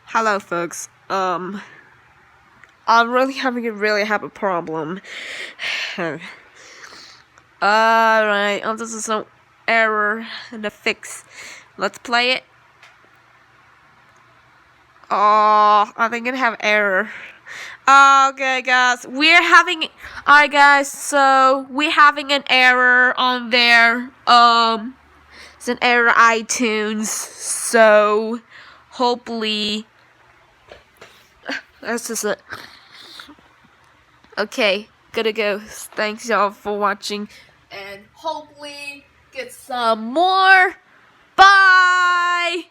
Hello, folks. I'm really having a problem. Alright, this is some error in the fix. Let's play it. Oh, I think it have error. Okay, guys, alright, guys. So we're having an error on there. It's an error iTunes. So hopefully, that's just it. Okay, gotta go. Thanks y'all for watching, and hopefully get some more. Bye.